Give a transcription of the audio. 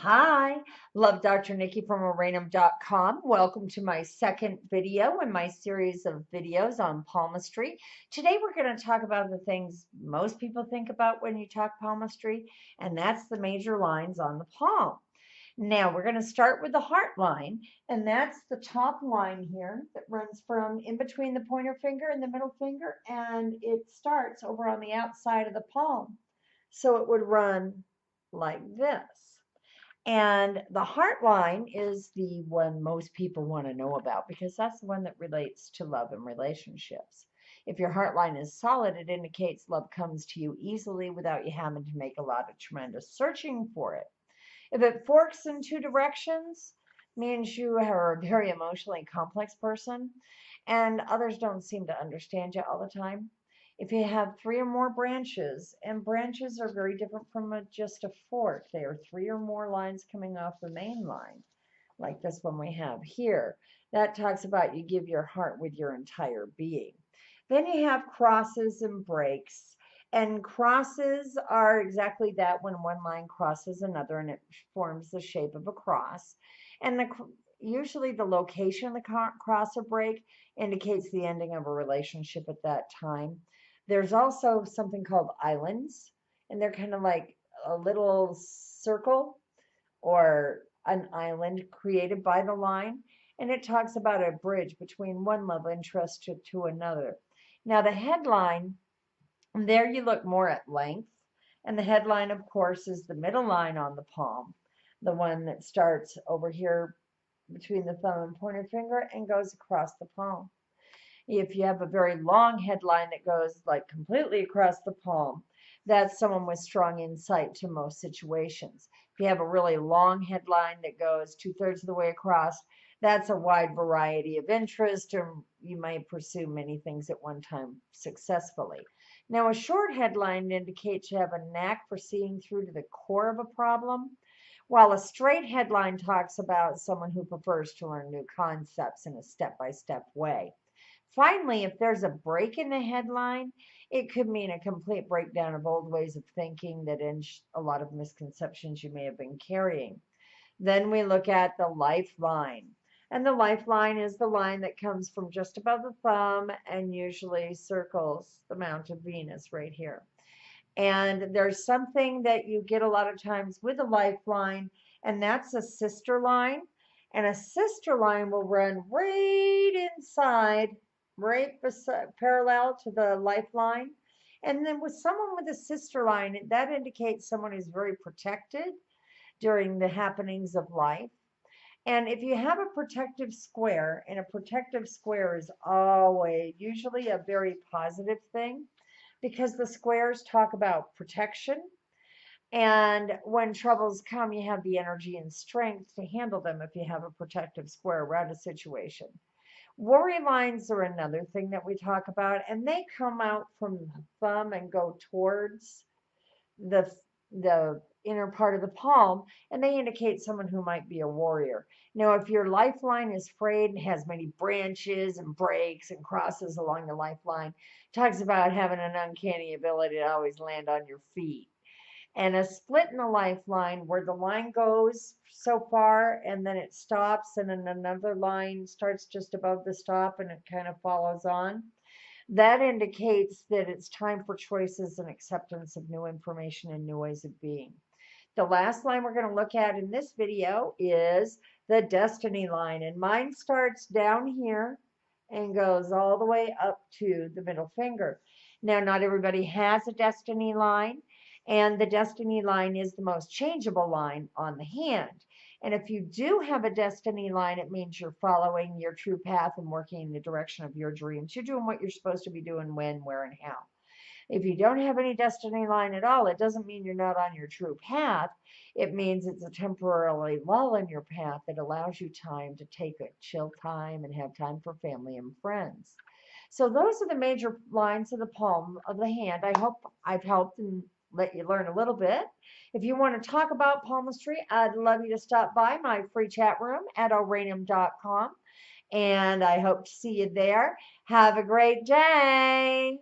Hi, love Dr. Nikki from Oranum.com. Welcome to my second video in my series of videos on palmistry. Today we're going to talk about the things most people think about when you talk palmistry, and that's the major lines on the palm. Now we're going to start with the heart line, and that's the top line here that runs from in between the pointer finger and the middle finger, and it starts over on the outside of the palm. So it would run like this. And the heart line is the one most people want to know about because that's the one that relates to love and relationships. If your heart line is solid, it indicates love comes to you easily without you having to make a lot of tremendous searching for it. If it forks in two directions, means you are a very emotionally complex person and others don't seem to understand you all the time. If you have three or more branches, and branches are very different from just a fork, they are three or more lines coming off the main line, like this one we have here. That talks about you give your heart with your entire being. Then you have crosses and breaks. And crosses are exactly that when one line crosses another and it forms the shape of a cross. And usually the location of the cross or break indicates the ending of a relationship at that time. There's also something called islands, and they're kind of like a little circle or an island created by the line. And it talks about a bridge between one love interest to another. Now, the headline, there you look more at length. And the headline, of course, is the middle line on the palm, the one that starts over here between the thumb and pointer finger and goes across the palm. If you have a very long headline that goes like completely across the palm, that's someone with strong insight to most situations. If you have a really long headline that goes two-thirds of the way across, that's a wide variety of interest, or you might pursue many things at one time successfully. Now, a short headline indicates you have a knack for seeing through to the core of a problem, while a straight headline talks about someone who prefers to learn new concepts in a step-by-step way. Finally, if there's a break in the headline, it could mean a complete breakdown of old ways of thinking that ends a lot of misconceptions you may have been carrying. Then we look at the lifeline. And the lifeline is the line that comes from just above the thumb and usually circles the Mount of Venus right here. And there's something that you get a lot of times with a lifeline, and that's a sister line. And a sister line will run right inside, right beside, parallel to the lifeline. And then with someone with a sister line, that indicates someone who's very protected during the happenings of life. And if you have a protective square, and a protective square is always usually a very positive thing because the squares talk about protection. And when troubles come, you have the energy and strength to handle them if you have a protective square around a situation. Worry lines are another thing that we talk about, and they come out from the thumb and go towards the the inner part of the palm, and they indicate someone who might be a warrior. Now, if your lifeline is frayed and has many branches and breaks and crosses along the lifeline, talks about having an uncanny ability to always land on your feet. And a split in the lifeline where the line goes so far and then it stops, and then another line starts just above the stop and it kind of follows on. That indicates that it's time for choices and acceptance of new information and new ways of being. The last line we're going to look at in this video is the destiny line. And mine starts down here and goes all the way up to the middle finger. Now, not everybody has a destiny line, and the destiny line is the most changeable line on the hand. And if you do have a destiny line, it means you're following your true path and working in the direction of your dreams. You're doing what you're supposed to be doing when, where, and how. If you don't have any destiny line at all, it doesn't mean you're not on your true path. It means it's a temporarily lull in your path that allows you time to take a chill time and have time for family and friends. So those are the major lines of the palm of the hand. I hope I've helped and let you learn a little bit. If you want to talk about palmistry, I'd love you to stop by my free chat room at oranum.com. And I hope to see you there. Have a great day.